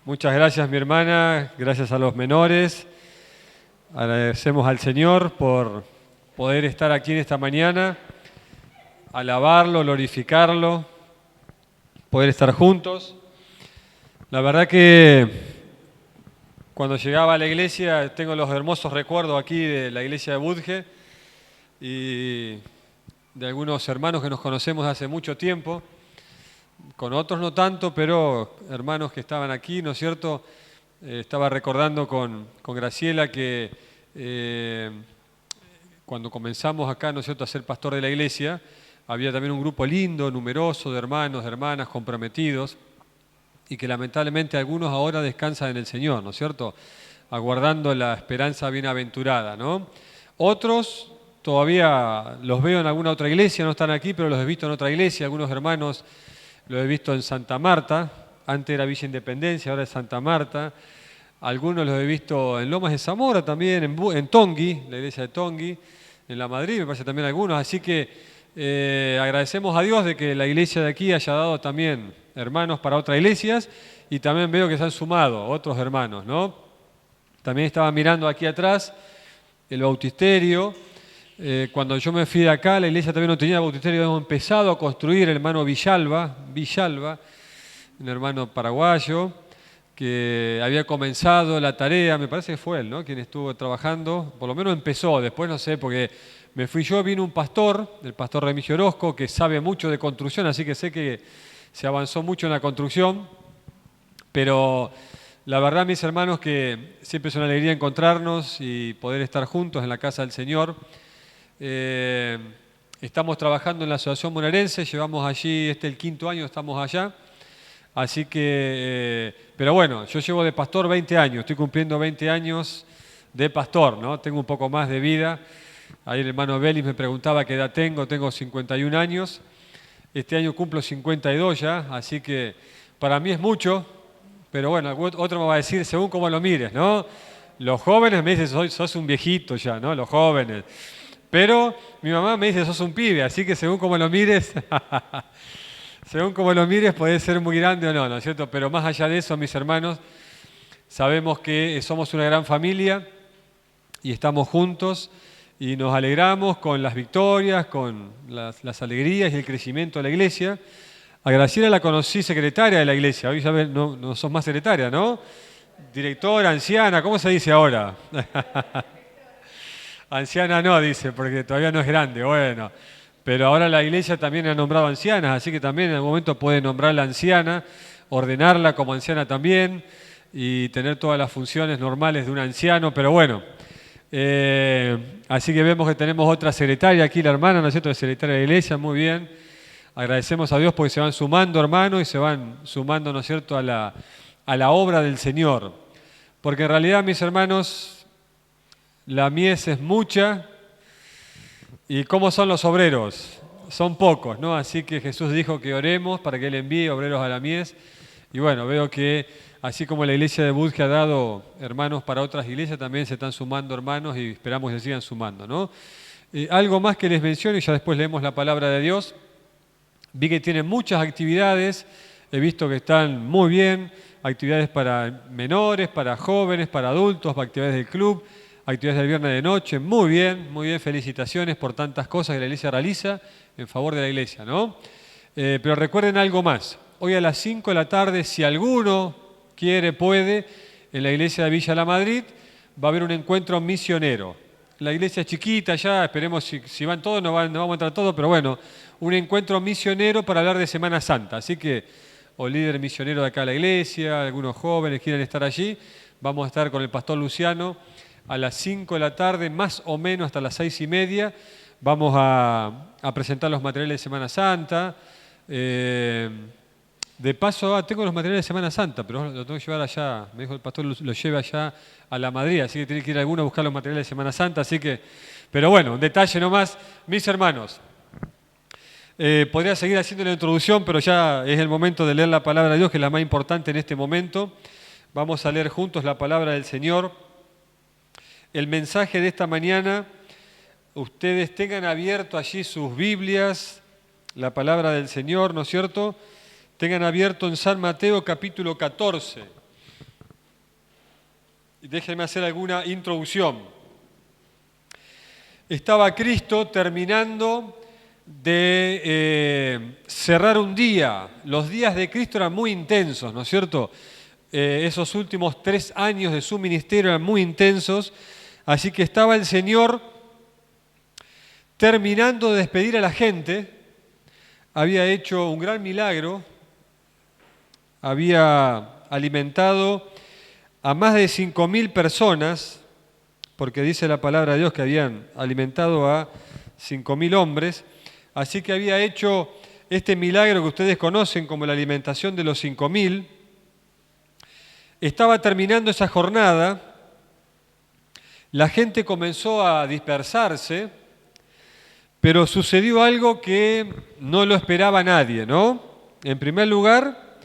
Muchas gracias, mi hermana, gracias a los menores. Agradecemos al Señor por poder estar aquí en esta mañana, alabarlo, glorificarlo, poder estar juntos. La verdad que cuando llegaba a la iglesia, tengo los hermosos recuerdos aquí de la iglesia de Budge y de algunos hermanos que nos conocemos hace mucho tiempo. Con otros no tanto, pero hermanos que estaban aquí, ¿no es cierto? Estaba recordando con Graciela que cuando comenzamos acá, ¿no es cierto?, a ser pastor de la iglesia, había también un grupo lindo, numeroso, de hermanos, de hermanas comprometidos, y que lamentablemente algunos ahora descansan en el Señor, ¿no es cierto?, aguardando la esperanza bienaventurada, ¿no? Otros todavía los veo en alguna otra iglesia, no están aquí, pero los he visto en otra iglesia, algunos hermanos los he visto en Santa Marta, antes era Villa Independencia, ahora es Santa Marta. Algunos los he visto en Lomas de Zamora también, en Tongui, la iglesia de Tongui, en La Madrid, me parece también algunos. Así que agradecemos a Dios de que la iglesia de aquí haya dado también hermanos para otras iglesias y también veo que se han sumado otros hermanos, ¿no? También estaba mirando aquí atrás el bautisterio. Cuando yo me fui de acá, la iglesia también no tenía bautisterio, hemos empezado a construir el hermano Villalba, un hermano paraguayo, que había comenzado la tarea, me parece que fue él, ¿no?, quien estuvo trabajando, por lo menos empezó, después no sé, porque me fui yo, vino un pastor, el pastor Remigio Orozco, que sabe mucho de construcción, así que sé que se avanzó mucho en la construcción, pero la verdad, mis hermanos, que siempre es una alegría encontrarnos y poder estar juntos en la casa del Señor. Estamos trabajando en la Asociación Bonaerense, llevamos allí, el 5.º año, estamos allá. Así que, pero bueno, yo llevo de pastor 20 años, estoy cumpliendo 20 años de pastor, ¿no? Tengo un poco más de vida. Ahí el hermano Belis me preguntaba qué edad tengo 51 años. Este año cumplo 52 ya, así que para mí es mucho, pero bueno, otro me va a decir según cómo lo mires, ¿no? Los jóvenes me dicen, sos un viejito ya, ¿no? Los jóvenes. Pero mi mamá me dice, sos un pibe, así que según cómo lo mires... Según como lo mires, puede ser muy grande o no, ¿no es cierto? Pero más allá de eso, mis hermanos, sabemos que somos una gran familia y estamos juntos y nos alegramos con las victorias, con las alegrías y el crecimiento de la iglesia. A Graciela la conocí secretaria de la iglesia, hoy ya ves, no sos más secretaria, ¿no? Directora, anciana, ¿cómo se dice ahora? Anciana no, dice, porque todavía no es grande, bueno. Pero ahora la iglesia también ha nombrado ancianas, así que también en algún momento puede nombrarla anciana, ordenarla como anciana también y tener todas las funciones normales de un anciano, pero bueno. Así que vemos que tenemos otra secretaria aquí, la hermana, ¿no es cierto?, de secretaria de la iglesia, muy bien. Agradecemos a Dios porque se van sumando, hermanos, y se van sumando, ¿no es cierto?, a la obra del Señor. Porque en realidad, mis hermanos, la mies es mucha. ¿Y cómo son los obreros? Son pocos, ¿no? Así que Jesús dijo que oremos para que Él envíe obreros a la mies. Y bueno, veo que así como la iglesia de Budge ha dado hermanos para otras iglesias, también se están sumando hermanos y esperamos que sigan sumando, ¿no? Algo más que les menciono y ya después leemos la palabra de Dios. Vi que tienen muchas actividades, he visto que están muy bien, actividades para menores, para jóvenes, para adultos, para actividades del club. Actividades del viernes de noche, muy bien, felicitaciones por tantas cosas que la iglesia realiza en favor de la iglesia, ¿no? Pero recuerden algo más, hoy a las 5 de la tarde, si alguno quiere, puede, en la iglesia de Villa La Madrid, va a haber un encuentro misionero. La iglesia es chiquita ya, esperemos si van todos, no vamos a entrar todos, pero bueno, un encuentro misionero para hablar de Semana Santa, así que, o líder misionero de acá a la iglesia, algunos jóvenes quieren estar allí, vamos a estar con el pastor Luciano, a las 5 de la tarde, más o menos hasta las 6:30, vamos a presentar los materiales de Semana Santa. De paso, tengo los materiales de Semana Santa, pero lo tengo que llevar allá, me dijo el pastor, lo lleve allá a La Madrid, así que tiene que ir alguno a buscar los materiales de Semana Santa, así que, pero bueno, un detalle nomás, mis hermanos. Podría seguir haciendo la introducción, pero ya es el momento de leer la palabra de Dios, que es la más importante en este momento. Vamos a leer juntos la palabra del Señor. El mensaje de esta mañana, ustedes tengan abierto allí sus Biblias, la palabra del Señor, ¿no es cierto? Tengan abierto en San Mateo capítulo 14. déjenme hacer alguna introducción. Estaba Cristo terminando de cerrar un día. Los días de Cristo eran muy intensos, ¿no es cierto? Esos últimos 3 años de su ministerio eran muy intensos, así que estaba el Señor terminando de despedir a la gente. Había hecho un gran milagro, había alimentado a más de 5.000 personas, porque dice la palabra de Dios que habían alimentado a 5.000 hombres, así que había hecho este milagro que ustedes conocen como la alimentación de los 5.000. Estaba terminando esa jornada, la gente comenzó a dispersarse, pero sucedió algo que no lo esperaba nadie, ¿no? En primer lugar,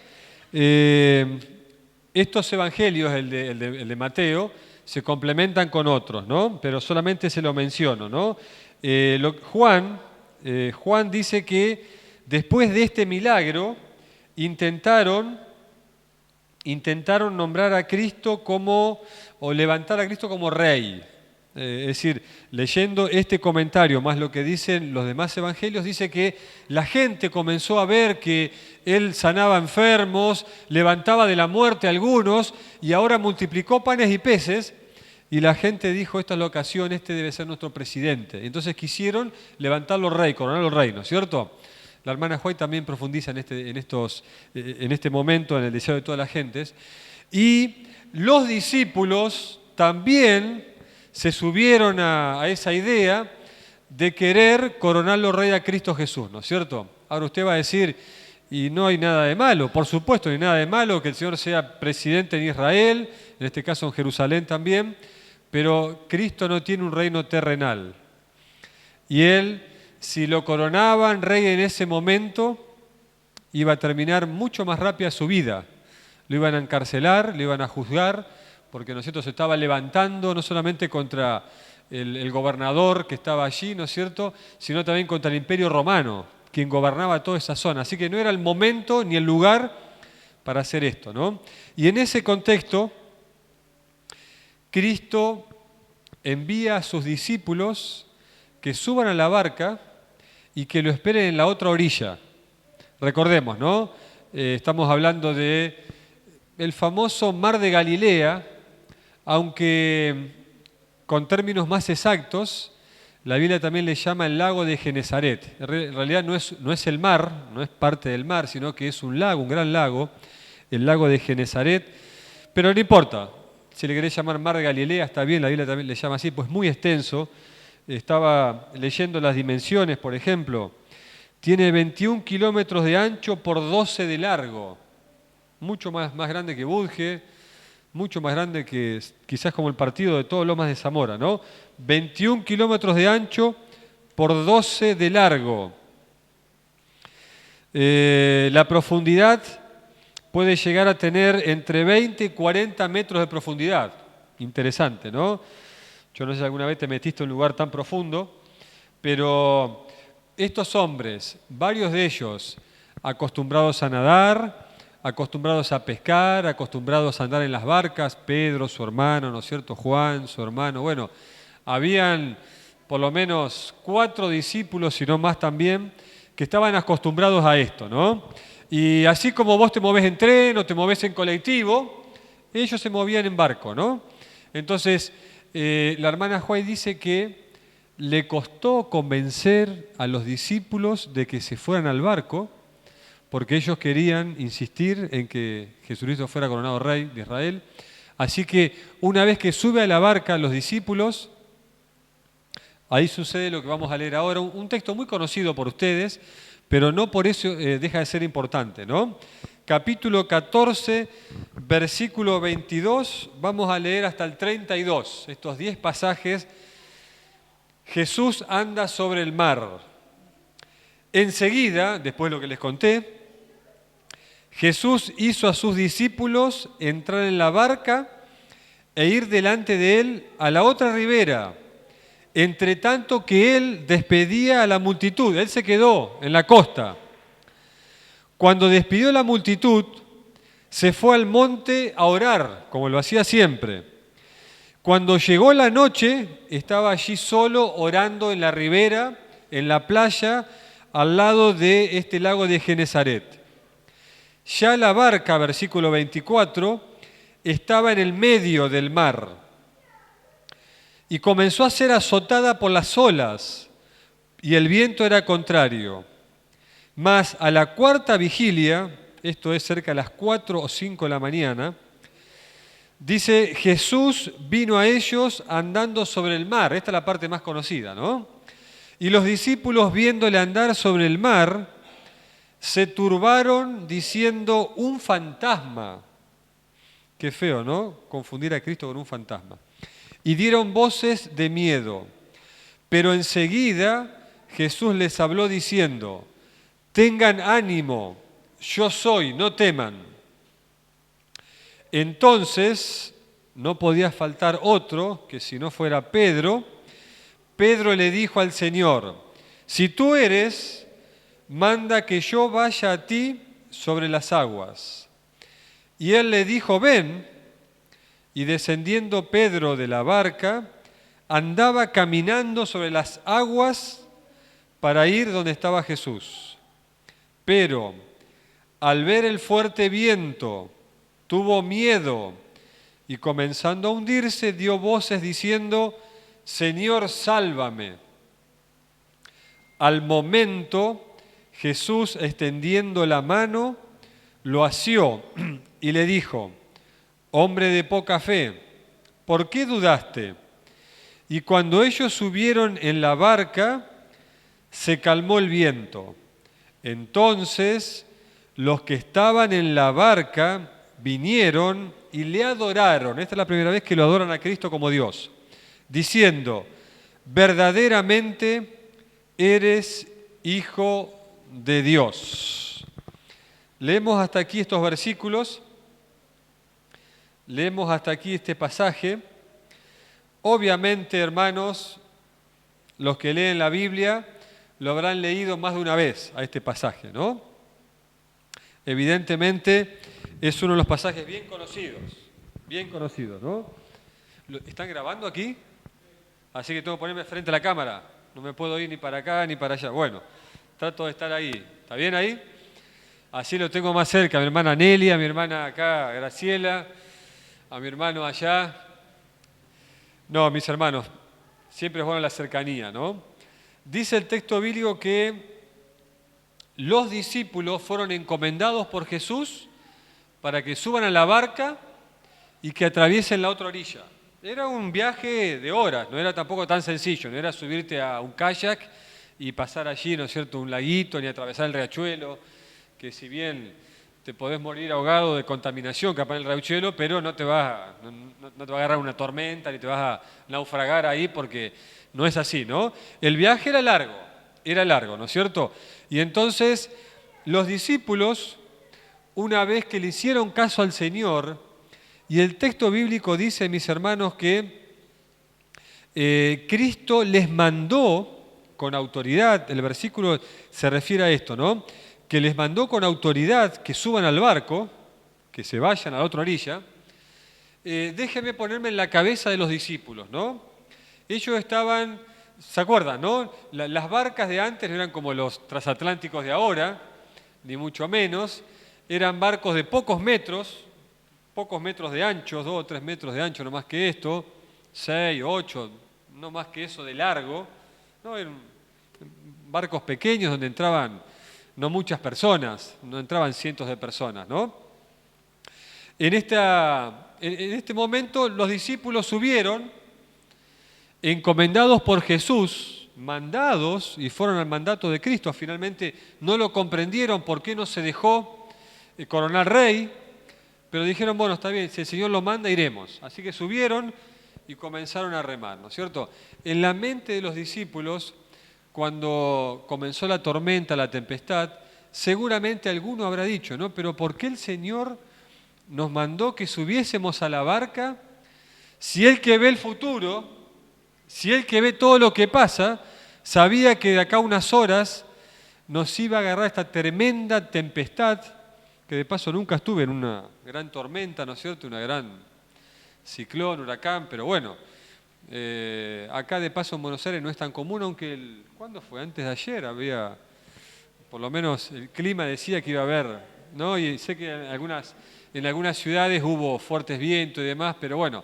estos evangelios, el de Mateo, se complementan con otros, ¿no? Pero solamente se lo menciono, ¿no? Juan dice que después de este milagro intentaron nombrar a Cristo o levantar a Cristo como rey. Es decir, leyendo este comentario más lo que dicen los demás evangelios, dice que la gente comenzó a ver que Él sanaba enfermos, levantaba de la muerte a algunos y ahora multiplicó panes y peces y la gente dijo, esta es la ocasión, este debe ser nuestro presidente. Entonces quisieron levantarlo rey, coronarlo rey, ¿no es cierto? La hermana White también profundiza en este momento, en el deseo de todas las gentes. Y los discípulos también se subieron a esa idea de querer coronarlo rey a Cristo Jesús, ¿no es cierto? Ahora usted va a decir, y no hay nada de malo, por supuesto, no hay nada de malo que el Señor sea presidente en Israel, en este caso en Jerusalén también, pero Cristo no tiene un reino terrenal. Y Él, si lo coronaban rey en ese momento, iba a terminar mucho más rápida su vida. Lo iban a encarcelar, lo iban a juzgar, porque, ¿no es cierto?, se estaba levantando no solamente contra el gobernador que estaba allí, ¿no es cierto?, sino también contra el Imperio Romano, quien gobernaba toda esa zona. Así que no era el momento ni el lugar para hacer esto, ¿no? Y en ese contexto, Cristo envía a sus discípulos que suban a la barca y que lo esperen en la otra orilla. Recordemos, ¿no? Estamos hablando de el famoso Mar de Galilea, aunque con términos más exactos, la Biblia también le llama el lago de Genesaret. En realidad no es el mar, no es parte del mar, sino que es un lago, un gran lago, el lago de Genesaret. Pero no importa, si le querés llamar Mar de Galilea, está bien, la Biblia también le llama así, pues muy extenso. Estaba leyendo las dimensiones, por ejemplo. Tiene 21 kilómetros de ancho por 12 de largo. Mucho más grande que Budge, mucho más grande que quizás como el partido de todos Lomas de Zamora, ¿no? 21 kilómetros de ancho por 12 de largo. La profundidad puede llegar a tener entre 20 y 40 metros de profundidad. Interesante, ¿no? Yo no sé si alguna vez te metiste en un lugar tan profundo, pero estos hombres, varios de ellos acostumbrados a nadar, acostumbrados a pescar, acostumbrados a andar en las barcas, Pedro, su hermano, ¿no es cierto?, Juan, su hermano, bueno, habían por lo menos 4 discípulos, si no más también, que estaban acostumbrados a esto, ¿no? Y así como vos te movés en tren o te movés en colectivo, ellos se movían en barco, ¿no? Entonces, la hermana White dice que le costó convencer a los discípulos de que se fueran al barco, porque ellos querían insistir en que Jesucristo fuera coronado rey de Israel. Así que una vez que sube a la barca los discípulos, ahí sucede lo que vamos a leer ahora, un texto muy conocido por ustedes, pero no por eso deja de ser importante, ¿no? Capítulo 14, versículo 22, vamos a leer hasta el 32, estos 10 pasajes. Jesús anda sobre el mar. Enseguida, después de lo que les conté, Jesús hizo a sus discípulos entrar en la barca e ir delante de él a la otra ribera, entre tanto que él despedía a la multitud. Él se quedó en la costa. Cuando despidió la multitud, se fue al monte a orar, como lo hacía siempre. Cuando llegó la noche, estaba allí solo orando en la ribera, en la playa, al lado de este lago de Genesaret. Ya la barca, versículo 24, estaba en el medio del mar y comenzó a ser azotada por las olas y el viento era contrario. Mas a la cuarta vigilia, esto es cerca de las 4 o 5 de la mañana, dice, Jesús vino a ellos andando sobre el mar. Esta es la parte más conocida, ¿no? Y los discípulos, viéndole andar sobre el mar, se turbaron diciendo, un fantasma. Qué feo, ¿no? Confundir a Cristo con un fantasma. Y dieron voces de miedo. Pero enseguida Jesús les habló diciendo, tengan ánimo, yo soy, no teman. Entonces, no podía faltar otro, que si no fuera Pedro. Pedro le dijo al Señor, si tú eres, manda que yo vaya a ti sobre las aguas. Y él le dijo, ven, y descendiendo Pedro de la barca, andaba caminando sobre las aguas para ir donde estaba Jesús. Pero al ver el fuerte viento, tuvo miedo y comenzando a hundirse, dio voces diciendo, Señor, sálvame. Al momento, Jesús, extendiendo la mano, lo asió y le dijo, hombre de poca fe, ¿por qué dudaste? Y cuando ellos subieron en la barca, se calmó el viento. Entonces, los que estaban en la barca vinieron y le adoraron. Esta es la primera vez que lo adoran a Cristo como Dios, diciendo, verdaderamente eres Hijo de Dios. Leemos hasta aquí estos versículos, leemos hasta aquí este pasaje. Obviamente, hermanos, los que leen la Biblia lo habrán leído más de una vez a este pasaje, ¿no? Evidentemente es uno de los pasajes bien conocidos, ¿no? ¿Están grabando aquí? Así que tengo que ponerme frente a la cámara. No me puedo ir ni para acá ni para allá. Bueno, trato de estar ahí. ¿Está bien ahí? Así lo tengo más cerca. A mi hermana Nelly, a mi hermana acá, Graciela, a mi hermano allá. No, mis hermanos, siempre es bueno la cercanía, ¿no? Dice el texto bíblico que los discípulos fueron encomendados por Jesús para que suban a la barca y que atraviesen la otra orilla. Era un viaje de horas, no era tampoco tan sencillo, no era subirte a un kayak y pasar allí, ¿no es cierto?, un laguito, ni atravesar el riachuelo, que si bien te podés morir ahogado de contaminación capaz en el riachuelo, pero no te va a agarrar una tormenta, ni te vas a naufragar ahí, porque no es así, ¿no? El viaje era largo, ¿no es cierto? Y entonces los discípulos, una vez que le hicieron caso al Señor, y el texto bíblico dice, mis hermanos, que Cristo les mandó con autoridad, el versículo se refiere a esto, ¿no? Que les mandó con autoridad que suban al barco, que se vayan a la otra orilla. Déjenme ponerme en la cabeza de los discípulos, ¿no? Ellos estaban, ¿se acuerdan, no? Las barcas de antes no eran como los transatlánticos de ahora, ni mucho menos. Eran barcos de pocos metros de ancho, 2 o 3 metros de ancho, no más que esto, 6, 8, no más que eso de largo, ¿no? Eran barcos pequeños donde entraban no muchas personas, no entraban cientos de personas, ¿no? En este momento los discípulos subieron, encomendados por Jesús, mandados, y fueron al mandato de Cristo. Finalmente no lo comprendieron por qué no se dejó coronar rey, pero dijeron, bueno, está bien, si el Señor lo manda, iremos. Así que subieron y comenzaron a remar, ¿no es cierto? En la mente de los discípulos, cuando comenzó la tormenta, la tempestad, seguramente alguno habrá dicho, ¿no? Pero ¿por qué el Señor nos mandó que subiésemos a la barca si Él que ve el futuro, si Él que ve todo lo que pasa, sabía que de acá a unas horas nos iba a agarrar esta tremenda tempestad, que de paso nunca estuve en una gran tormenta, ¿no es cierto? Una gran ciclón, huracán, pero bueno, acá de paso en Buenos Aires no es tan común, aunque ¿cuándo fue? Antes de ayer había, por lo menos el clima decía que iba a haber, ¿no? Y sé que en algunas ciudades hubo fuertes vientos y demás, pero bueno,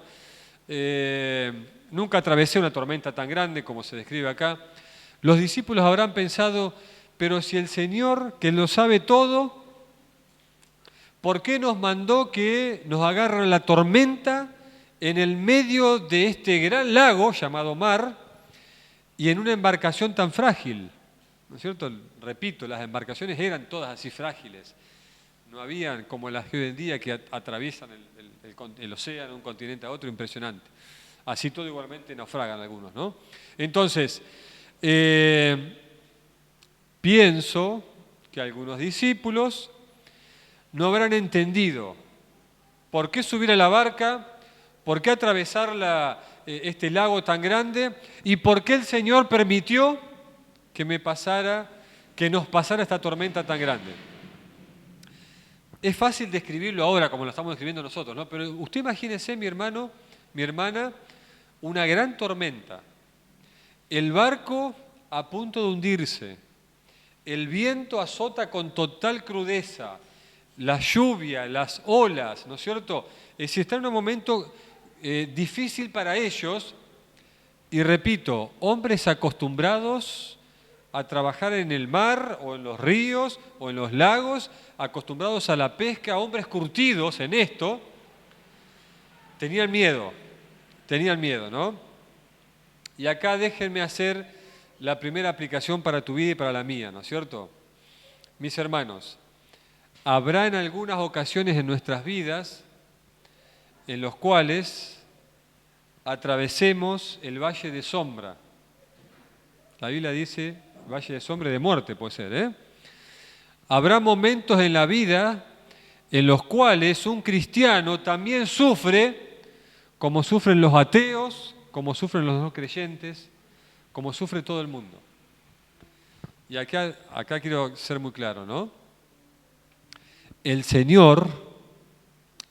nunca atravesé una tormenta tan grande como se describe acá. Los discípulos habrán pensado, pero si el Señor, que lo sabe todo, ¿por qué nos mandó que nos agarre la tormenta en el medio de este gran lago llamado mar y en una embarcación tan frágil? ¿No es cierto? Repito, las embarcaciones eran todas así frágiles. No habían como las que hoy en día que atraviesan el océano de un continente a otro, impresionante. Así todo igualmente naufragan algunos, ¿no? Entonces, pienso que algunos discípulos no habrán entendido por qué subir a la barca, por qué atravesar este lago tan grande y por qué el Señor permitió que nos pasara esta tormenta tan grande. Es fácil describirlo ahora como lo estamos describiendo nosotros, ¿no? Pero usted imagínese, mi hermano, mi hermana, una gran tormenta, el barco a punto de hundirse, el viento azota con total crudeza, la lluvia, las olas, ¿no es cierto? Es decir, está en un momento difícil para ellos, y repito, hombres acostumbrados a trabajar en el mar o en los ríos o en los lagos, acostumbrados a la pesca, hombres curtidos en esto, tenían miedo, ¿no? Y acá déjenme hacer la primera aplicación para tu vida y para la mía, ¿no es cierto? Mis hermanos, habrá en algunas ocasiones en nuestras vidas en los cuales atravesemos el valle de sombra. La Biblia dice valle de sombra y de muerte, puede ser, ¿eh? Habrá momentos en la vida en los cuales un cristiano también sufre, como sufren los ateos, como sufren los no creyentes, como sufre todo el mundo. Y acá quiero ser muy claro, ¿no? El Señor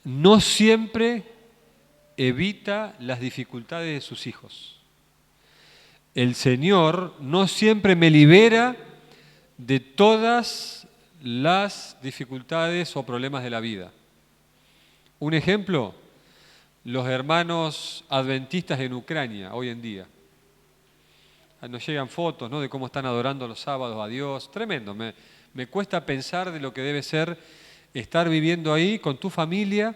no siempre evita las dificultades de sus hijos. El Señor no siempre me libera de todas las dificultades o problemas de la vida. Un ejemplo, los hermanos adventistas en Ucrania hoy en día. Nos llegan fotos, ¿no?, de cómo están adorando los sábados a Dios. Tremendo, me cuesta pensar de lo que debe ser estar viviendo ahí con tu familia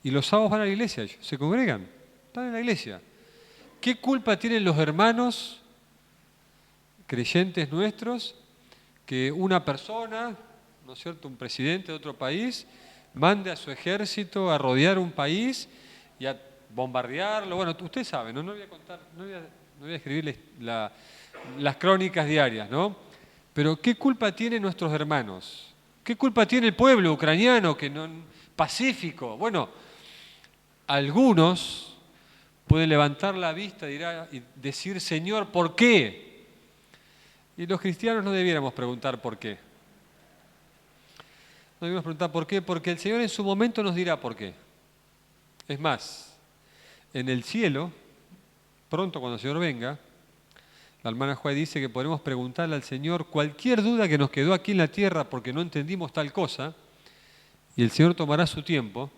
y los sábados van a la iglesia, ellos se congregan, están en la iglesia. ¿Qué culpa tienen los hermanos creyentes nuestros que una persona, ¿no es cierto?, un presidente de otro país, mande a su ejército a rodear un país y a bombardearlo? Bueno, usted sabe, no voy a contar, no voy a escribirles las crónicas diarias, ¿no? Pero ¿qué culpa tienen nuestros hermanos? ¿Qué culpa tiene el pueblo ucraniano pacífico? Bueno, algunos pueden levantar la vista y decir, Señor, ¿por qué? Y los cristianos no debiéramos preguntar por qué. No debemos preguntar por qué, porque el Señor en su momento nos dirá por qué. Es más, en el cielo, pronto cuando el Señor venga, la hermana Juárez dice que podremos preguntarle al Señor cualquier duda que nos quedó aquí en la tierra porque no entendimos tal cosa, y el Señor tomará su tiempo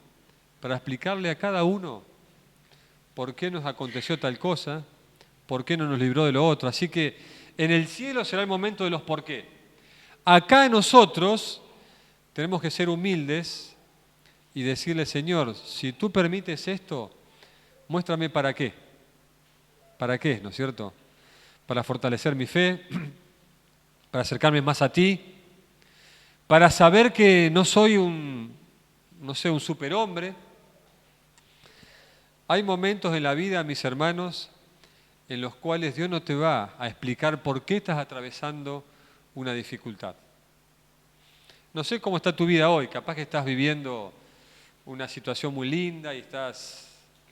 para explicarle a cada uno por qué nos aconteció tal cosa, por qué no nos libró de lo otro. Así que en el cielo será el momento de los por qué. Acá nosotros tenemos que ser humildes y decirle, Señor, si tú permites esto, muéstrame para qué. ¿Para qué? ¿No es cierto? Para fortalecer mi fe, para acercarme más a ti, para saber que no soy un superhombre. Hay momentos en la vida, mis hermanos, en los cuales Dios no te va a explicar por qué estás atravesando una dificultad. No sé cómo está tu vida hoy, capaz que estás viviendo una situación muy linda y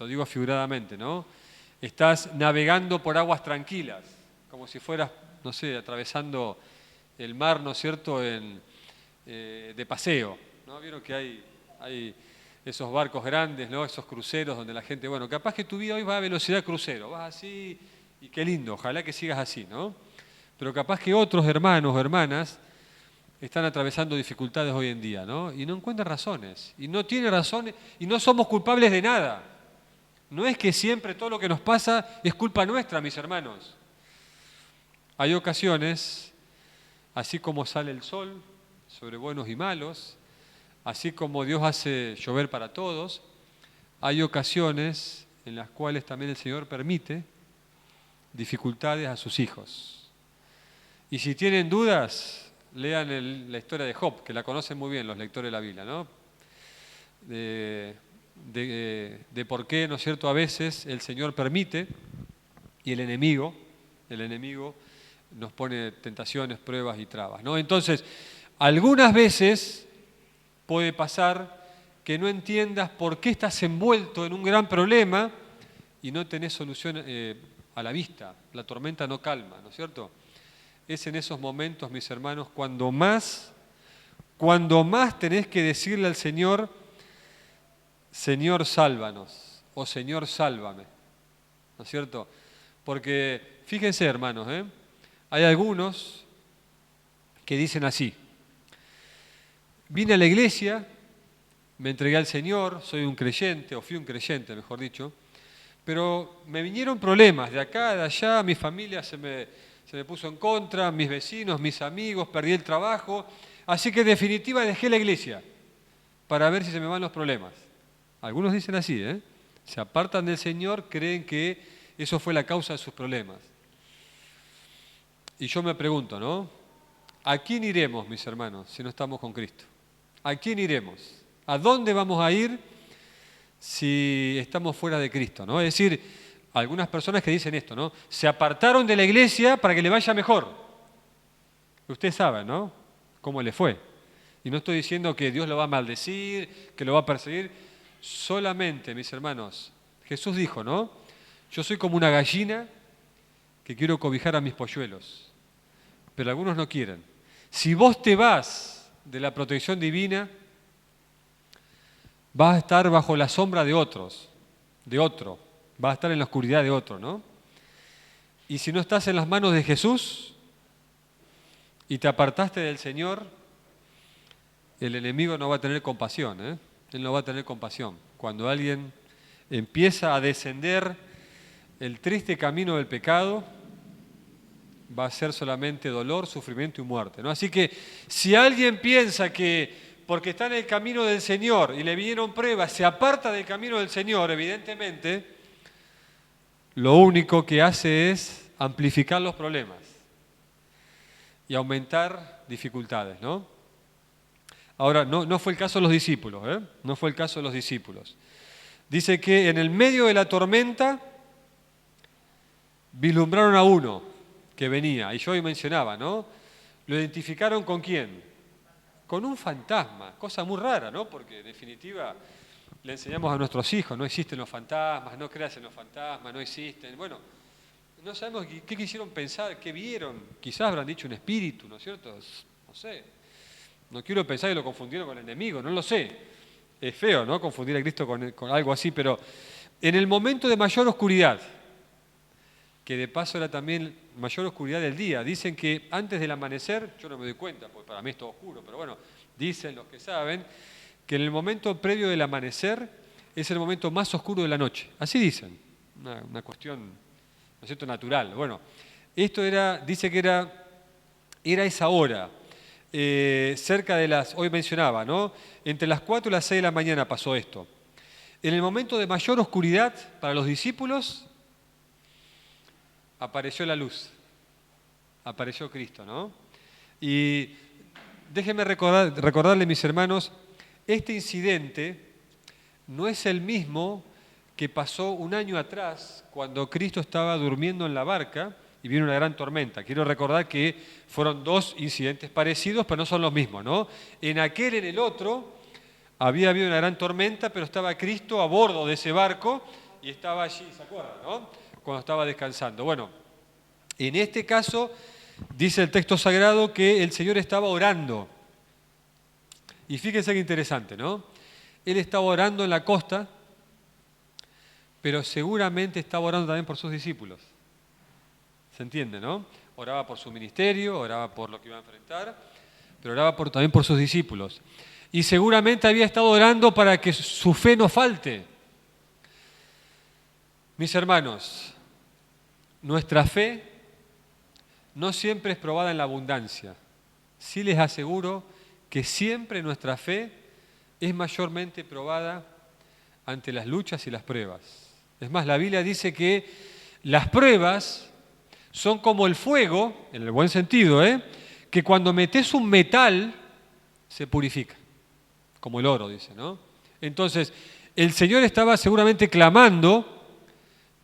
lo digo figuradamente, ¿no? Estás navegando por aguas tranquilas, como si fueras, no sé, atravesando el mar, ¿no es cierto?, de paseo, ¿no? Vieron que hay esos barcos grandes, ¿no? Esos cruceros donde la gente, bueno, capaz que tu vida hoy va a velocidad crucero, vas así y qué lindo, ojalá que sigas así, ¿no? Pero capaz que otros hermanos o hermanas están atravesando dificultades hoy en día, ¿no? Y no encuentran razones, y no tienen razones, y no somos culpables de nada. No es que siempre todo lo que nos pasa es culpa nuestra, mis hermanos. Hay ocasiones, así como sale el sol sobre buenos y malos, así como Dios hace llover para todos, hay ocasiones en las cuales también el Señor permite dificultades a sus hijos. Y si tienen dudas, lean la historia de Job, que la conocen muy bien los lectores de la Biblia, ¿no? De por qué, ¿no es cierto?, a veces el Señor permite y el enemigo nos pone tentaciones, pruebas y trabas, ¿no? Entonces, algunas veces puede pasar que no entiendas por qué estás envuelto en un gran problema y no tenés solución a la vista. La tormenta no calma, ¿no es cierto? Es en esos momentos, mis hermanos, cuando más tenés que decirle al Señor, Señor, sálvanos, o Señor, sálvame, ¿no es cierto? Porque, fíjense, hermanos, hay algunos que dicen así: vine a la iglesia, me entregué al Señor, soy un creyente, o fui un creyente, mejor dicho, pero me vinieron problemas de acá, de allá, mi familia se me puso en contra, mis vecinos, mis amigos, perdí el trabajo, así que en definitiva dejé la iglesia para ver si se me van los problemas. Algunos dicen así, se apartan del Señor, creen que eso fue la causa de sus problemas. Y yo me pregunto, ¿no? ¿A quién iremos, mis hermanos, si no estamos con Cristo? ¿A quién iremos? ¿A dónde vamos a ir si estamos fuera de Cristo, ¿no? Es decir, algunas personas que dicen esto, ¿no? Se apartaron de la iglesia para que le vaya mejor. Ustedes saben, ¿no?, cómo le fue. Y no estoy diciendo que Dios lo va a maldecir, que lo va a perseguir. Solamente, mis hermanos, Jesús dijo, ¿no? Yo soy como una gallina que quiero cobijar a mis polluelos, pero algunos no quieren. Si vos te vas de la protección divina, vas a estar bajo la sombra de otro, vas a estar en la oscuridad de otro, ¿no? Y si no estás en las manos de Jesús y te apartaste del Señor, el enemigo no va a tener compasión, Él no va a tener compasión. Cuando alguien empieza a descender el triste camino del pecado, va a ser solamente dolor, sufrimiento y muerte, ¿no? Así que si alguien piensa que porque está en el camino del Señor y le vinieron pruebas, se aparta del camino del Señor, evidentemente, lo único que hace es amplificar los problemas y aumentar dificultades, ¿no? Ahora, no fue el caso de los discípulos, No fue el caso de los discípulos. Dice que en el medio de la tormenta vislumbraron a uno que venía, y yo hoy mencionaba, ¿no? ¿Lo identificaron con quién? Con un fantasma, cosa muy rara, ¿no? Porque en definitiva le enseñamos a nuestros hijos, no existen los fantasmas, no creas en los fantasmas, no existen. Bueno, no sabemos qué quisieron pensar, qué vieron, quizás habrán dicho un espíritu, ¿no es cierto? No sé. No quiero pensar que lo confundieron con el enemigo, no lo sé. Es feo, ¿no?, confundir a Cristo con algo así, pero en el momento de mayor oscuridad, que de paso era también mayor oscuridad del día, dicen que antes del amanecer, yo no me doy cuenta, porque para mí es todo oscuro, pero bueno, dicen los que saben, que en el momento previo del amanecer es el momento más oscuro de la noche. Así dicen, una cuestión, ¿no es cierto?, natural. Bueno, esto dice que era esa hora. Cerca de hoy mencionaba, ¿no?, entre las 4 y las 6 de la mañana pasó esto. En el momento de mayor oscuridad para los discípulos, apareció la luz, apareció Cristo, ¿no? Y déjenme recordarle, mis hermanos, este incidente no es el mismo que pasó un año atrás, cuando Cristo estaba durmiendo en la barca y vino una gran tormenta. Quiero recordar que fueron dos incidentes parecidos, pero no son los mismos, ¿no? En aquel, en el otro, había habido una gran tormenta, pero estaba Cristo a bordo de ese barco y estaba allí, ¿se acuerdan, no?, cuando estaba descansando. Bueno, en este caso, dice el texto sagrado que el Señor estaba orando. Y fíjense qué interesante, ¿no? Él estaba orando en la costa, pero seguramente estaba orando también por sus discípulos. ¿Se entiende, no? Oraba por su ministerio, oraba por lo que iba a enfrentar, pero oraba también por sus discípulos. Y seguramente había estado orando para que su fe no falte. Mis hermanos, nuestra fe no siempre es probada en la abundancia. Sí les aseguro que siempre nuestra fe es mayormente probada ante las luchas y las pruebas. Es más, la Biblia dice que las pruebas son como el fuego, en el buen sentido, que cuando metes un metal se purifica, como el oro, dice, ¿no? Entonces, el Señor estaba seguramente clamando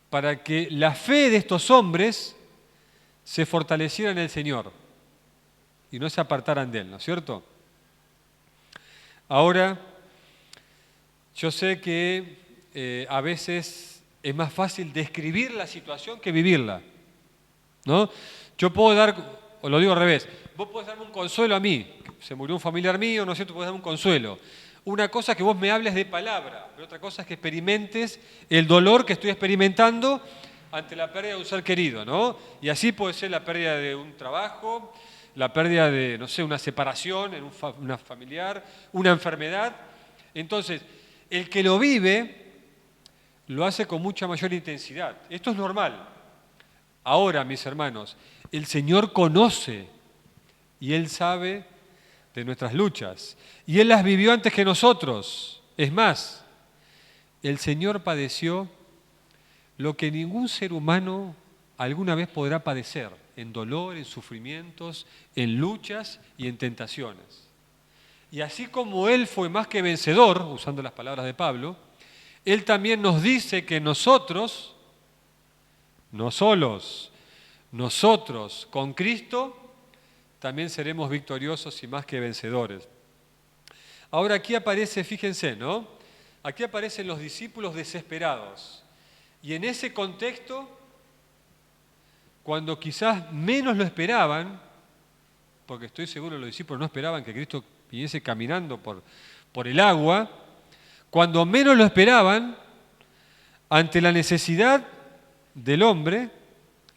para que la fe de estos hombres se fortaleciera en el Señor y no se apartaran de Él, ¿no es cierto? Ahora, yo sé que a veces es más fácil describir la situación que vivirla, ¿no? Yo puedo dar, o lo digo al revés, vos podés darme un consuelo a mí, se murió un familiar mío, ¿no es cierto? Podés darme un consuelo. Una cosa es que vos me hables de palabra, pero otra cosa es que experimentes el dolor que estoy experimentando ante la pérdida de un ser querido, ¿no? Y así puede ser la pérdida de un trabajo, la pérdida de, no sé, una separación en una familiar, una enfermedad. Entonces, el que lo vive lo hace con mucha mayor intensidad. Esto es normal. Ahora, mis hermanos, el Señor conoce y Él sabe de nuestras luchas. Y Él las vivió antes que nosotros. Es más, el Señor padeció lo que ningún ser humano alguna vez podrá padecer, en dolor, en sufrimientos, en luchas y en tentaciones. Y así como Él fue más que vencedor, usando las palabras de Pablo, Él también nos dice que nosotros, no solos, nosotros con Cristo, también seremos victoriosos y más que vencedores. Ahora aquí aparece, fíjense, ¿no? Aquí aparecen los discípulos desesperados. Y en ese contexto, cuando quizás menos lo esperaban, porque estoy seguro los discípulos no esperaban que Cristo viniese caminando por el agua, cuando menos lo esperaban, ante la necesidad del hombre,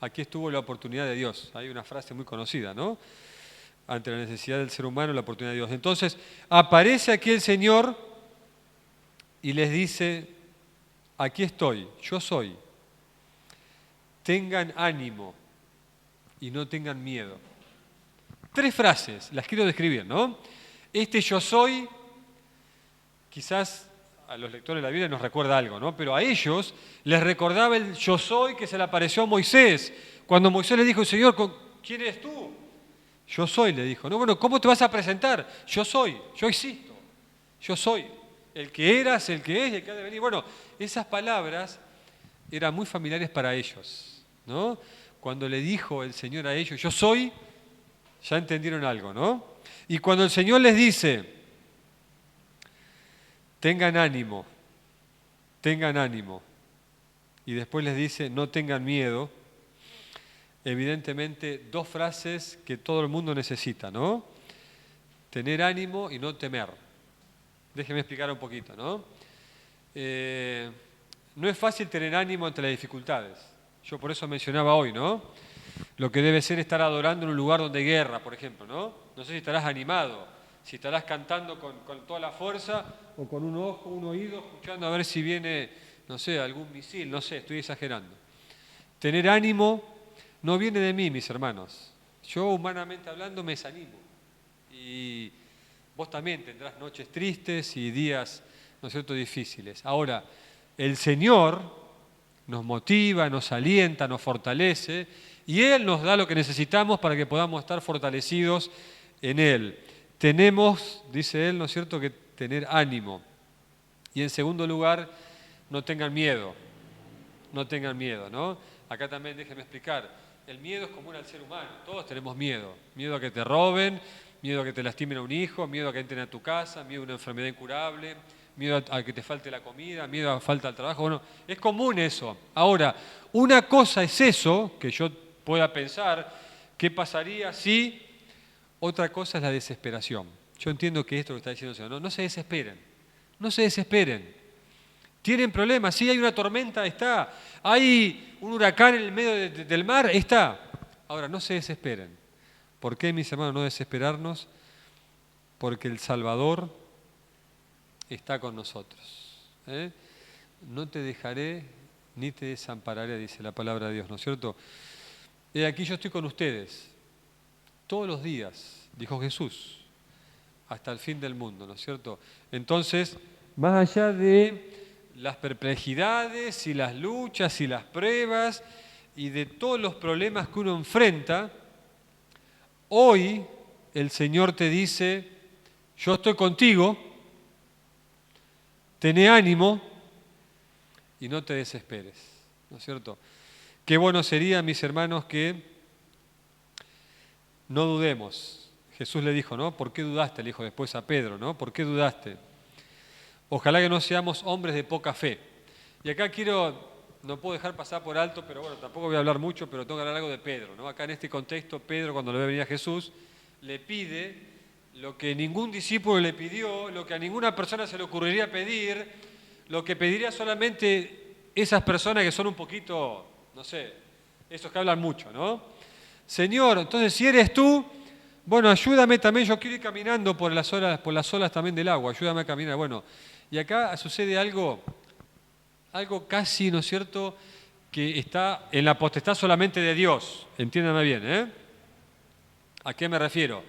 aquí estuvo la oportunidad de Dios. Hay una frase muy conocida, ¿no? Ante la necesidad del ser humano, la oportunidad de Dios. Entonces, aparece aquí el Señor y les dice, aquí estoy, yo soy. Tengan ánimo y no tengan miedo. 3 frases, las quiero describir, ¿no? Este yo soy, quizás a los lectores de la Biblia nos recuerda algo, ¿no? Pero a ellos les recordaba el yo soy que se le apareció a Moisés. Cuando Moisés le dijo, Señor, ¿quién eres tú? Yo soy, le dijo. No, bueno, ¿cómo te vas a presentar? Yo soy, yo existo, yo soy. El que eras, el que es, el que ha de venir. Bueno, esas palabras eran muy familiares para ellos, ¿no? Cuando le dijo el Señor a ellos, yo soy, ya entendieron algo, ¿no? Y cuando el Señor les dice, tengan ánimo, y después les dice, no tengan miedo, evidentemente 2 frases que todo el mundo necesita, ¿no? Tener ánimo y no temer. Déjenme explicar un poquito, ¿no? No es fácil tener ánimo ante las dificultades. Yo por eso mencionaba hoy, ¿no? Lo que debe ser estar adorando en un lugar donde hay guerra, por ejemplo, ¿no? No sé si estarás animado, si estarás cantando con toda la fuerza o con un ojo, un oído, escuchando a ver si viene, no sé, algún misil, no sé, estoy exagerando. Tener ánimo no viene de mí, mis hermanos. Yo, humanamente hablando, me desanimo. Y vos también tendrás noches tristes y días, ¿no es cierto?, difíciles. Ahora, el Señor nos motiva, nos alienta, nos fortalece y Él nos da lo que necesitamos para que podamos estar fortalecidos en Él. Tenemos, dice Él, ¿no es cierto?, que tener ánimo. Y en segundo lugar, no tengan miedo. No tengan miedo, ¿no? Acá también déjenme explicar. El miedo es común al ser humano. Todos tenemos miedo. Miedo a que te roben, miedo a que te lastimen a un hijo, miedo a que entren a tu casa, miedo a una enfermedad incurable, miedo a que te falte la comida, miedo a falta del trabajo. Bueno, es común eso. Ahora, una cosa es eso, que yo pueda pensar, ¿qué pasaría si? Otra cosa es la desesperación. Yo entiendo que esto que está diciendo el Señor, no se desesperen, No se desesperen. ¿Tienen problemas? Sí, hay una tormenta, está. Hay un huracán en el medio del mar, está. Ahora, no se desesperen. ¿Por qué, mis hermanos, no desesperarnos? Porque el Salvador está con nosotros. No te dejaré ni te desampararé, dice la palabra de Dios, ¿no es cierto? He aquí yo estoy con ustedes todos los días, dijo Jesús, hasta el fin del mundo, ¿no es cierto? Entonces, más allá de las perplejidades y las luchas y las pruebas y de todos los problemas que uno enfrenta, hoy el Señor te dice, yo estoy contigo, tené ánimo y no te desesperes, ¿no es cierto? Qué bueno sería, mis hermanos, que no dudemos. Jesús le dijo, ¿no? ¿Por qué dudaste? Le dijo después a Pedro, ¿no? ¿Por qué dudaste? Ojalá que no seamos hombres de poca fe. Y acá no puedo dejar pasar por alto, pero bueno, tampoco voy a hablar mucho, pero tengo que hablar algo de Pedro, ¿no? Acá en este contexto, Pedro, cuando lo ve venir a Jesús, le pide lo que ningún discípulo le pidió, lo que a ninguna persona se le ocurriría pedir, lo que pediría solamente esas personas que son un poquito, no sé, esos que hablan mucho, ¿no? Señor, entonces si eres tú, bueno, ayúdame también, yo quiero ir caminando por las olas también del agua, ayúdame a caminar. Bueno, y acá sucede algo casi, ¿no es cierto?, que está en la potestad solamente de Dios, entiéndame bien, ¿eh? ¿A qué me refiero?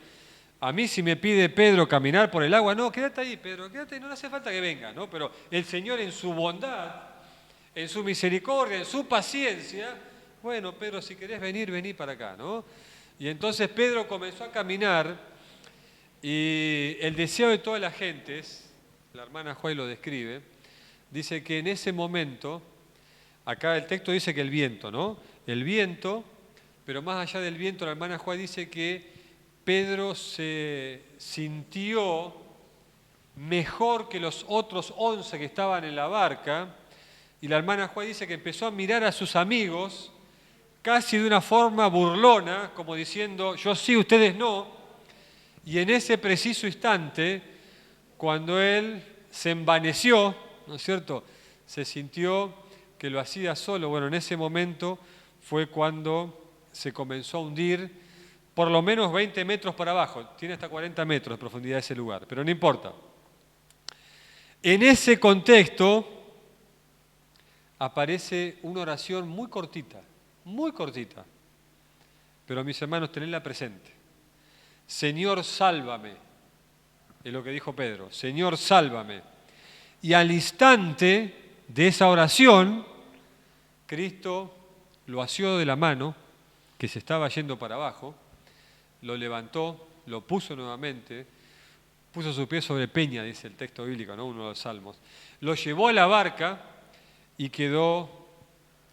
A mí si me pide Pedro caminar por el agua, no, quédate ahí, Pedro, quédate ahí, no le hace falta que venga, ¿no? Pero el Señor en su bondad, en su misericordia, en su paciencia, bueno, Pedro, si querés venir, vení para acá, ¿no? Y entonces Pedro comenzó a caminar y el deseo de todas las gentes, la hermana Juay lo describe, dice que en ese momento, acá el texto dice que el viento, ¿no? El viento, pero más allá del viento, la hermana Juay dice que Pedro se sintió mejor que los otros 11 que estaban en la barca, y la hermana Juay dice que empezó a mirar a sus amigos casi de una forma burlona, como diciendo, yo sí, ustedes no, y en ese preciso instante, cuando él se envaneció, ¿no es cierto?, se sintió que lo hacía solo, bueno, en ese momento fue cuando se comenzó a hundir por lo menos 20 metros para abajo, tiene hasta 40 metros de profundidad ese lugar, pero no importa. En ese contexto aparece una oración muy cortita, pero mis hermanos, tenedla presente. Señor, sálvame, es lo que dijo Pedro, Señor, sálvame. Y al instante de esa oración, Cristo lo asió de la mano, que se estaba yendo para abajo, lo levantó, lo puso nuevamente, puso su pie sobre peña, dice el texto bíblico, ¿no? Uno de los salmos. Lo llevó a la barca y quedó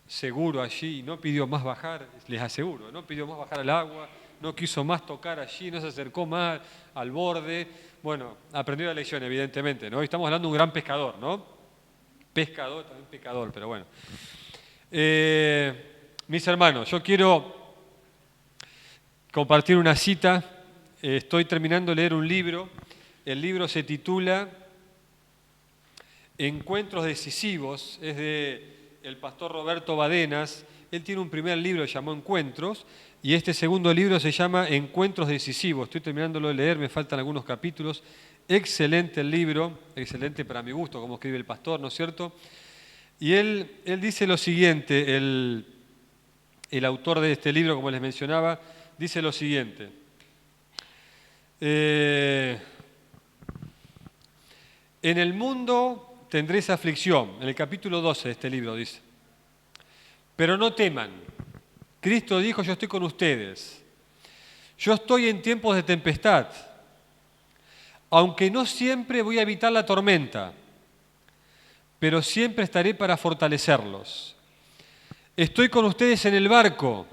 seguro allí y no pidió más bajar, les aseguro, no pidió más bajar al agua, no quiso más tocar allí, no se acercó más al borde. Bueno, aprendió la lección, evidentemente, ¿no? Y estamos hablando de un gran pescador, ¿no? Pescador, también pecador, pero bueno. Mis hermanos, yo quiero compartir una cita. Estoy terminando de leer un libro. El libro se titula Encuentros decisivos, es del pastor Roberto Badenas. Él tiene un primer libro llamado Encuentros y este segundo libro se llama Encuentros decisivos. Estoy terminándolo de leer, me faltan algunos capítulos. Excelente el libro, excelente para mi gusto, como escribe el pastor, ¿no es cierto? Y él dice lo siguiente, el autor de este libro, como les mencionaba, dice lo siguiente. En el mundo tendréis aflicción, en el capítulo 12 de este libro dice. Pero no teman. Cristo dijo, yo estoy con ustedes. Yo estoy en tiempos de tempestad. Aunque no siempre voy a evitar la tormenta, pero siempre estaré para fortalecerlos. Estoy con ustedes en el barco,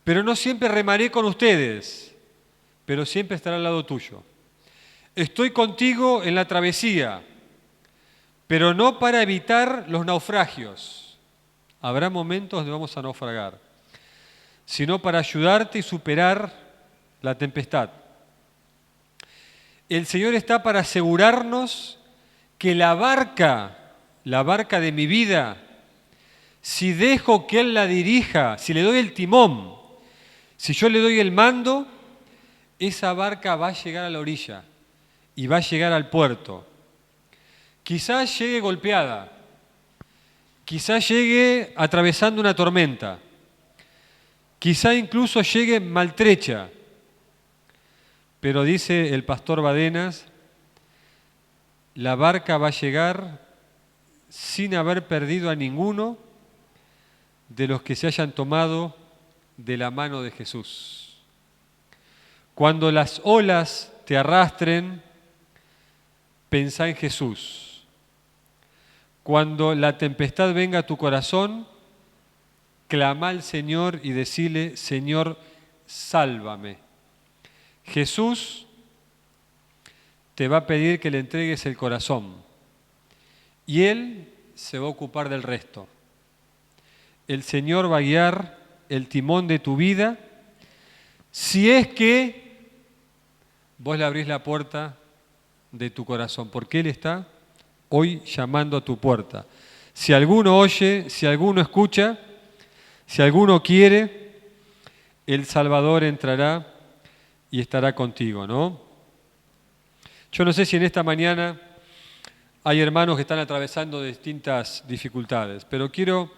pero no siempre remaré con ustedes, pero siempre estaré al lado tuyo. Estoy contigo en la travesía, pero no para evitar los naufragios. Habrá momentos donde vamos a naufragar, sino para ayudarte y superar la tempestad. El Señor está para asegurarnos que la barca de mi vida, si dejo que Él la dirija, si le doy el timón, si yo le doy el mando, esa barca va a llegar a la orilla y va a llegar al puerto. Quizás llegue golpeada, quizás llegue atravesando una tormenta, quizás incluso llegue maltrecha, pero dice el pastor Badenas, la barca va a llegar sin haber perdido a ninguno de los que se hayan tomado de la mano de Jesús. Cuando las olas te arrastren, pensá en Jesús. Cuando la tempestad venga a tu corazón, clama al Señor y decile, Señor, sálvame. Jesús te va a pedir que le entregues el corazón y Él se va a ocupar del resto. El Señor va a guiar el timón de tu vida si es que vos le abrís la puerta de tu corazón, porque Él está hoy llamando a tu puerta. Si alguno oye, si alguno escucha, si alguno quiere, el Salvador entrará y estará contigo, ¿no? Yo no sé si en esta mañana hay hermanos que están atravesando distintas dificultades, pero quiero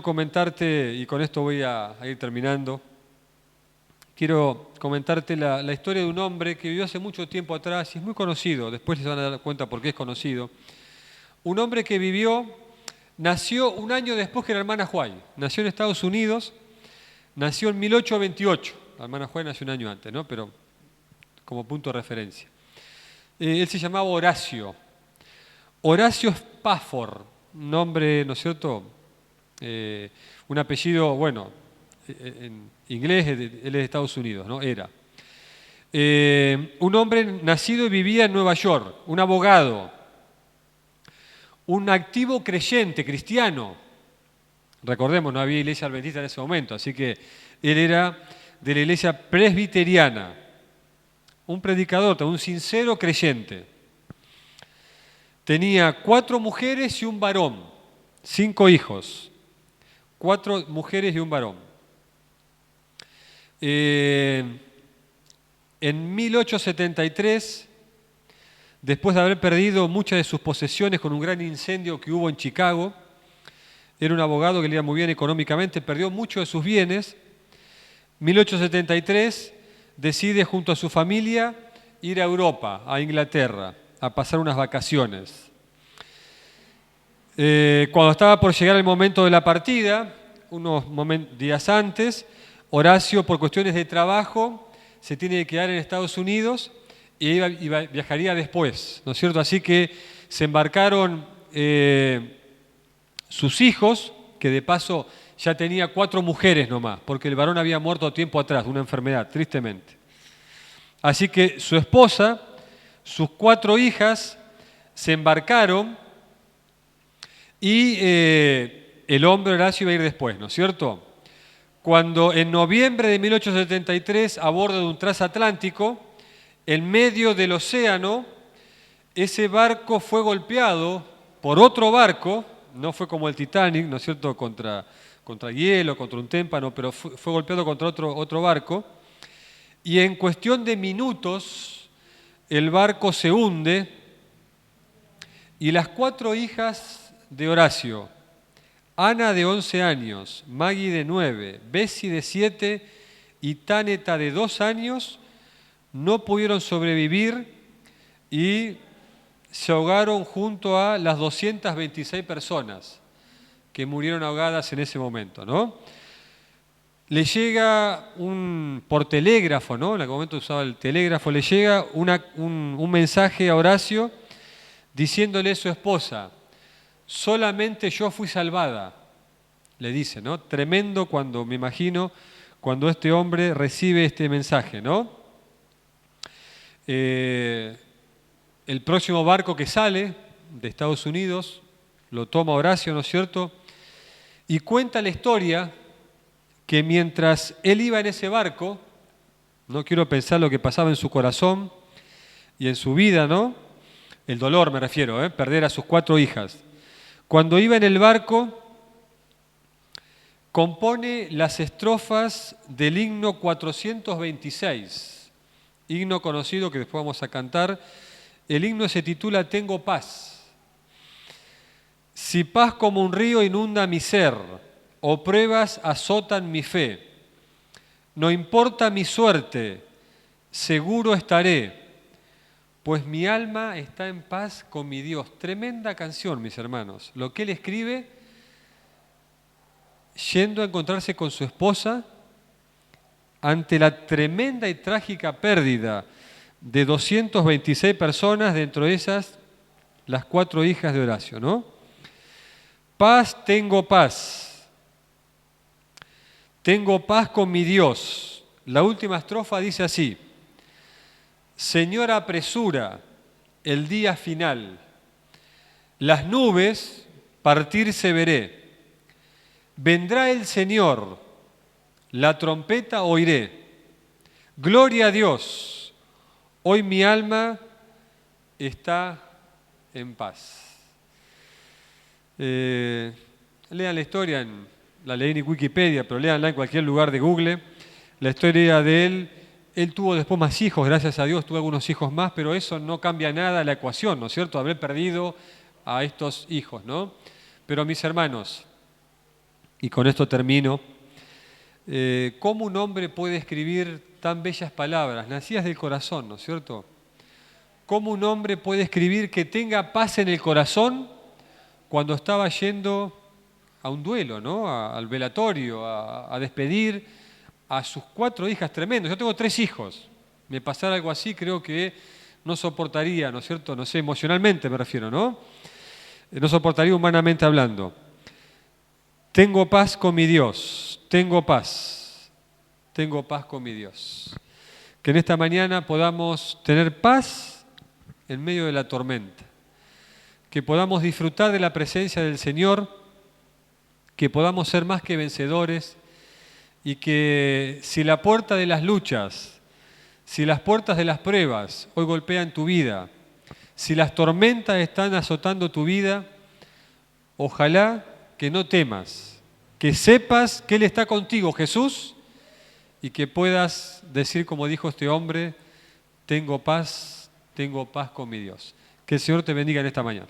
comentarte, y con esto voy a ir terminando, quiero comentarte la historia de un hombre que vivió hace mucho tiempo atrás y es muy conocido, después les van a dar cuenta por qué es conocido. Un hombre que nació un año después que la hermana White, nació en Estados Unidos, nació en 1828, la hermana White nació un año antes, ¿no? Pero como punto de referencia. Él se llamaba Horacio Spafford, un nombre, ¿no es cierto?, un apellido, bueno, en inglés, él es de Estados Unidos, ¿no? Era. Un hombre nacido y vivía en Nueva York, un abogado, un activo creyente, cristiano. Recordemos, no había iglesia adventista en ese momento, así que él era de la iglesia presbiteriana, un predicador, un sincero creyente. Tenía 4 mujeres y un varón, 5 hijos, 4 mujeres y un varón. En 1873, después de haber perdido muchas de sus posesiones con un gran incendio que hubo en Chicago, era un abogado que le iba muy bien económicamente, perdió muchos de sus bienes. 1873 decide junto a su familia ir a Europa, a Inglaterra, a pasar unas vacaciones. Cuando estaba por llegar el momento de la partida, unos días antes, Horacio, por cuestiones de trabajo, se tiene que quedar en Estados Unidos y viajaría después, ¿no es cierto? Así que se embarcaron sus hijos, que de paso ya tenía 4 mujeres nomás, porque el varón había muerto tiempo atrás, de una enfermedad, tristemente. Así que su esposa, sus 4 hijas, se embarcaron y el hombre Horacio iba a ir después, ¿no es cierto? Cuando en noviembre de 1873, a bordo de un transatlántico, en medio del océano, ese barco fue golpeado por otro barco, no fue como el Titanic, ¿no es cierto?, contra hielo, contra un témpano, pero fue golpeado contra otro barco, y en cuestión de minutos el barco se hunde y las 4 hijas de Horacio, Ana de 11 años, Maggie de 9, Bessie de 7 y Táneta de 2 años, no pudieron sobrevivir y se ahogaron junto a las 226 personas que murieron ahogadas en ese momento, ¿no? Le llega por telégrafo, ¿no? En aquel momento usaba el telégrafo, le llega un mensaje a Horacio diciéndole a su esposa, solamente yo fui salvada, le dice, ¿no? Tremendo cuando, me imagino, cuando este hombre recibe este mensaje, ¿no? El próximo barco que sale de Estados Unidos lo toma Horacio, ¿no es cierto? Y cuenta la historia que mientras él iba en ese barco, no quiero pensar lo que pasaba en su corazón y en su vida, ¿no? el dolor me refiero, perder a sus 4 hijas. Cuando iba en el barco, compone las estrofas del himno 426, himno conocido que después vamos a cantar. El himno se titula Tengo paz. Si paz como un río inunda mi ser, o pruebas azotan mi fe, no importa mi suerte, seguro estaré, pues mi alma está en paz con mi Dios. Tremenda canción, mis hermanos. Lo que él escribe yendo a encontrarse con su esposa ante la tremenda y trágica pérdida de 226 personas, dentro de esas las 4 hijas de Horacio, ¿no? Paz, tengo paz. Tengo paz con mi Dios. La última estrofa dice así: Señor, apresura el día final. Las nubes partirse veré. Vendrá el Señor, la trompeta oiré. Gloria a Dios. Hoy mi alma está en paz. Lean la historia, la leí en Wikipedia, pero léanla en cualquier lugar de Google. La historia de él. Él tuvo después más hijos, gracias a Dios, tuvo algunos hijos más, pero eso no cambia nada la ecuación, ¿no es cierto? Haber perdido a estos hijos, ¿no? Pero mis hermanos, y con esto termino, ¿cómo un hombre puede escribir tan bellas palabras, nacidas del corazón, ¿no es cierto? ¿Cómo un hombre puede escribir que tenga paz en el corazón cuando estaba yendo a un duelo, ¿no? Al velatorio, a despedir a sus 4 hijas? Tremendo. Yo tengo 3 hijos. Me pasara algo así, creo que no soportaría, ¿no es cierto? No sé, emocionalmente me refiero, ¿no? No soportaría humanamente hablando. Tengo paz con mi Dios, tengo paz con mi Dios. Que en esta mañana podamos tener paz en medio de la tormenta. Que podamos disfrutar de la presencia del Señor, que podamos ser más que vencedores, y que si la puerta de las luchas, si las puertas de las pruebas hoy golpean tu vida, si las tormentas están azotando tu vida, ojalá que no temas, que sepas que Él está contigo, Jesús, y que puedas decir como dijo este hombre: tengo paz con mi Dios. Que el Señor te bendiga en esta mañana.